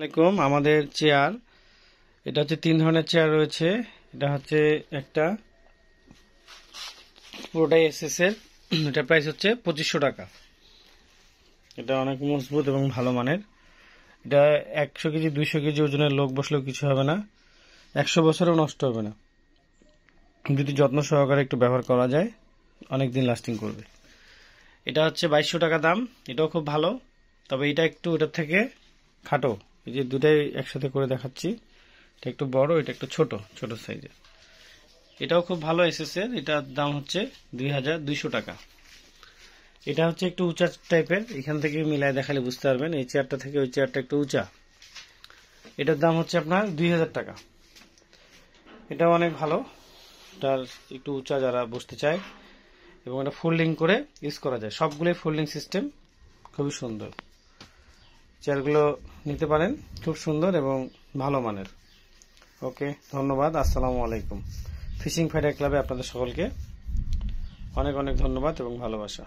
আসসালামাইকুম। আমাদের চেয়ার, এটা হচ্ছে 3 ধরনের চেয়ার রয়েছে। এটা হচ্ছে একটা পুরোটাই এসএস এর, এটা প্রাইস হচ্ছে 2500 টাকা। এটা অনেক মজবুত এবং ভালো মানের। এটা 100 কেজি 200 কেজি ওজনের লোক বসলেও কিছু হবে না, 100 বছরেও নষ্ট হবে না। যদি যত্ন সহকারে একটু ব্যবহার করা যায় অনেক দিন লাস্টিং করবে। এটা হচ্ছে 2200 টাকা দাম। এটাও খুব ভালো, তবে এটা একটু এটার থেকে খাটো। এই যে দুটাই একসাথে করে দেখাচ্ছি, এটা একটু বড়, এটা একটু ছোট ছোট সাইজের। এটাও খুব ভালো এসএস এর। এটার দাম হচ্ছে 2200 টাকা। এটা হচ্ছে একটু উঁচা টাইপের, এখান থেকে মিলায় দেখালে বুঝতে পারবেন। এই চেয়ারটা থেকে ওই চেয়ারটা একটু উঁচা। এটার দাম হচ্ছে আপনার 2000 টাকা। এটাও অনেক ভালো, এটার একটু উঁচা যারা বসতে চায়, এবং এটা ফোল্ডিং করে ইউজ করা যায়। সবগুলোই ফোল্ডিং সিস্টেম, খুবই সুন্দর। চেয়ারগুলো নিতে পারেন, খুব সুন্দর এবং ভালো মানের। ওকে, ধন্যবাদ। আসসালামু আলাইকুম। ফিশিং ফাইটার ক্লাবে আপনাদের সকলকে অনেক অনেক ধন্যবাদ এবং ভালোবাসা।